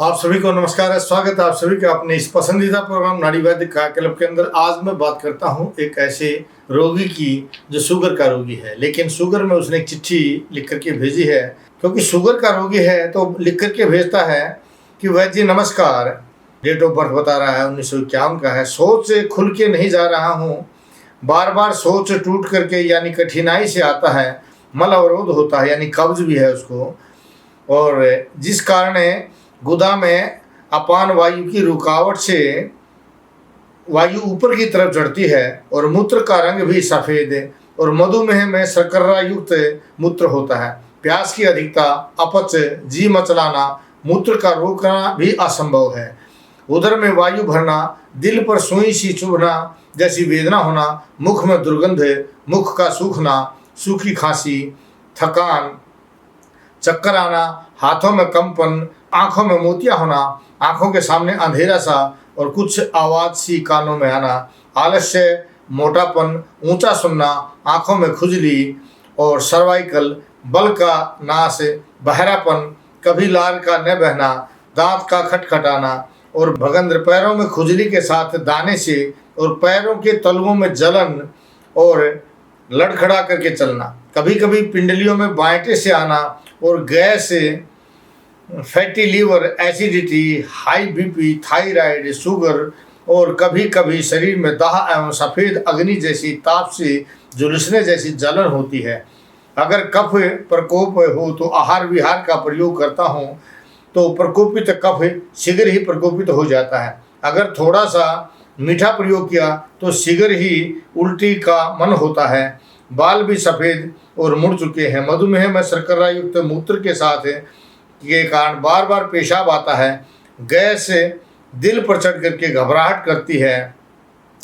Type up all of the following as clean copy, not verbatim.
आप सभी को नमस्कार है, स्वागत है आप सभी का अपने इस पसंदीदा प्रोग्राम नाड़ी वैद्य क्लब के अंदर। आज मैं बात करता हूं एक ऐसे रोगी की जो शुगर का रोगी है, लेकिन शुगर में उसने एक चिट्ठी लिख करके भेजी है। क्योंकि शुगर का रोगी है तो लिख करके भेजता है कि वैद्य जी नमस्कार, डेट ऑफ बर्थ बता रहा है 1951 का है। सोच से खुल के नहीं जा रहा हूँ, बार बार सोच टूट करके यानी कठिनाई से आता है, मल अवरोध होता है यानी कब्ज भी है उसको, और जिस कारण गुदा में अपान वायु की रुकावट से वायु ऊपर की तरफ चढ़ती है और मूत्र का रंग भी सफ़ेद और मधुमेह में शर्करा युक्त मूत्र होता है। प्यास की अधिकता, अपच, जी मचलाना, मूत्र का रोकना भी असंभव है। उदर में वायु भरना, दिल पर सुई सी चुभना जैसी वेदना होना, मुख में दुर्गंध, मुख का सूखना, सूखी खांसी, थकान, चक्कर आना, हाथों में कंपन, आंखों में मोतिया होना, आंखों के सामने अंधेरा सा और कुछ आवाज़ सी कानों में आना, आलस्य, मोटापन, ऊंचा सुनना, आंखों में खुजली और सर्वाइकल, बल का नाश, बहरापन, कभी लार का न बहना, दांत का खटखटाना और भगंद्र, पैरों में खुजली के साथ दाने से और पैरों के तलुओं में जलन और लड़खड़ा करके चलना, कभी कभी पिंडलियों में बांटे से आना और gas, fatty liver, acidity, high BP, thyroid, sugar और कभी कभी शरीर में दाह एवं सफ़ेद अग्नि जैसी ताप से झुलसने जैसी जलन होती है। अगर कफ प्रकोप हो तो आहार विहार का प्रयोग करता हूँ तो प्रकोपित कफ शीघ्र ही प्रकोपित हो जाता है। अगर थोड़ा सा मीठा प्रयोग किया तो शीघ्र ही उल्टी का मन होता है। बाल भी सफ़ेद और मुड़ चुके हैं। मधुमेह में शर्करा युक्त मूत्र के साथ के कारण बार बार पेशाब आता है। गैस दिल पर चढ़ करके घबराहट करती है।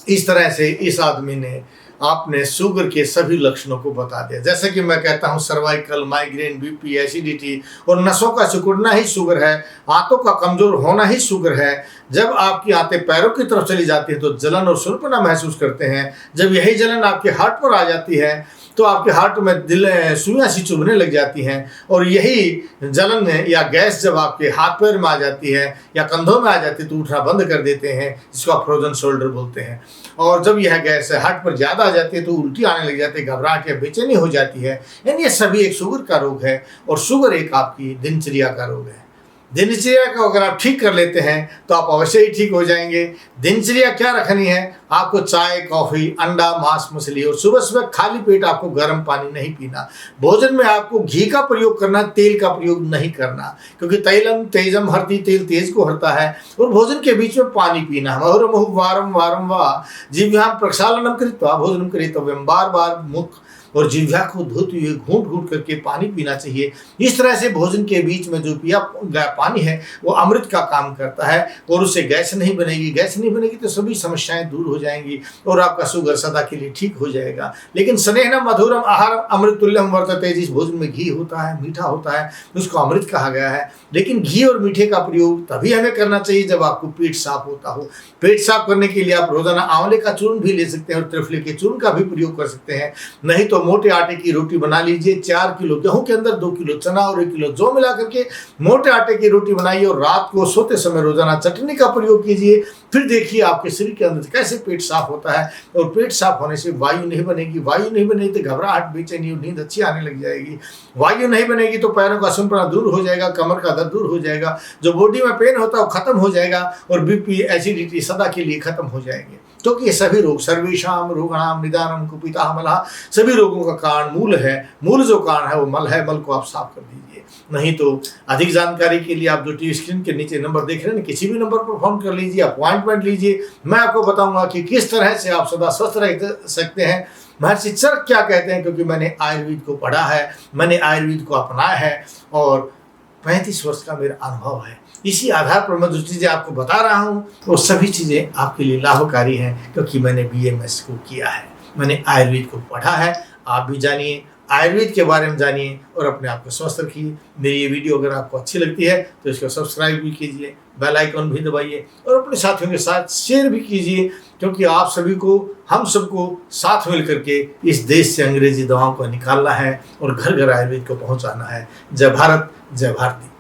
इस तरह से इस आदमी ने आपने शुगर के सभी लक्षणों को बता दिया। जैसे कि मैं कहता हूँ सर्वाइकल, माइग्रेन, बीपी, एसिडिटी और नसों का सिकुड़ना ही शुगर है, आंतों का कमजोर होना ही शुगर है। जब आपकी आंतें पैरों की तरफ चली जाती है तो जलन और सुनपना महसूस करते हैं। जब यही जलन आपके हार्ट पर आ जाती है तो आपके हार्ट में दिल सुइयां सी चुभने लग जाती हैं, और यही जलन या गैस जब आपके हाथ पैर में आ जाती है या कंधों में आ जाती है तो उठना बंद कर देते हैं, जिसको आप फ्रोजन शोल्डर बोलते हैं। और जब यह गैस हार्ट पर ज़्यादा आ जाती है तो उल्टी आने लग जाती है, घबराहट या बेचैनी हो जाती है। यानी ये सभी एक शुगर का रोग है, और शुगर एक आपकी दिनचर्या का रोग है। दिनचर्या को अगर आप ठीक कर लेते हैं तो आप अवश्य ही ठीक हो जाएंगे। दिनचर्या क्या रखनी है? आपको चाय, कॉफ़ी, अंडा, मांस, मछली और सुबह सुबह खाली पेट आपको गर्म पानी नहीं पीना। भोजन में आपको घी का प्रयोग करना, तेल का प्रयोग नहीं करना, क्योंकि तैलम तेजम हरति, तेल तेज को हरता है। और भोजन के बीच में पानी पीना। मुहुर्मुहु वारम वारम वा जिह्वां प्रक्षालनम कृत्वा भोजनम करितव्यम, बार बार मुख और जिह्वा को धोते हुए घूंट घूंट करके पानी पीना चाहिए। इस तरह से भोजन के बीच में जो पिया गया पानी है वो अमृत का काम करता है, और उससे गैस नहीं बनेगी। गैस नहीं बनेगी तो सभी समस्याएं दूर हो जाएंगी और आपका शुगर सदा के लिए ठीक हो जाएगा। लेकिन स्नेहनम मधुरम आहारम अमृतुल्यम वर्तते, जिस भोजन में घी होता है, मीठा होता है, उसको अमृत कहा गया है। लेकिन घी और मीठे का प्रयोग तभी हमें करना चाहिए जब आपको पेट साफ होता हो। पेट साफ करने के लिए आप रोजाना आंवले का चूर्ण भी ले सकते हैं और त्रिफले के चूर्ण का भी प्रयोग कर सकते हैं। नहीं तो मोटे आटे की रोटी बना लीजिए। 4 किलो गेहूं के अंदर 2 किलो चना और 1 किलो जौ मिला करके मोटे आटे की रोटी बनाइए और रात को सोते समय रोजाना चटनी का प्रयोग कीजिए। फिर देखिए आपके शरीर के अंदर कैसे पेट साफ होता है। और पेट साफ होने से वायु नहीं बनेगी। वायु नहीं बनेगी तो घबराहट, बेचैनी और नींद अच्छी आने लग जाएगी। वायु नहीं बनेगी तो पैरों का सुनपना दूर हो जाएगा, कमर का दर्द दूर हो जाएगा, जो बॉडी में पेन होता है वो खत्म हो जाएगा, और बीपी, एसिडिटी सदा के लिए खत्म हो जाएंगे। क्योंकि ये सभी रोग सर्वेषां रोगाणां निदानम कुपितः मलः, सभी रोगों का कारण मूल है। मूल जो कारण है वो मल है। मल को आप साफ कर दीजिए। नहीं तो अधिक जानकारी के लिए आप जो टीवी स्क्रीन के नीचे नंबर देख रहे हैं, किसी भी नंबर पर फोन कर लीजिए, अपॉइंटमेंट लीजिए। मैं आपको बताऊंगा कि किस तरह से आप सदा स्वस्थ रह सकते हैं। महर्षि चरक क्या कहते हैं, क्योंकि मैंने आयुर्वेद को पढ़ा है, मैंने आयुर्वेद को अपनाया है और 35 वर्ष का मेरा अनुभव है। इसी आधार पर मैं जो चीज़ें आपको बता रहा हूँ वो सभी चीज़ें आपके लिए लाभकारी हैं, क्योंकि मैंने BMS को किया है, मैंने आयुर्वेद को पढ़ा है। आप भी जानिए, आयुर्वेद के बारे में जानिए और अपने आप को स्वस्थ रखिए। मेरी ये वीडियो अगर आपको अच्छी लगती है तो इसको सब्सक्राइब भी कीजिए, बेल आइकन भी दबाइए और अपने साथियों के साथ शेयर भी कीजिए, क्योंकि आप सभी को, हम सबको साथ मिल करके इस देश से अंग्रेजी दवाओं को निकालना है और घर घर आयुर्वेद को पहुंचाना है। जय भारत, जय भारती।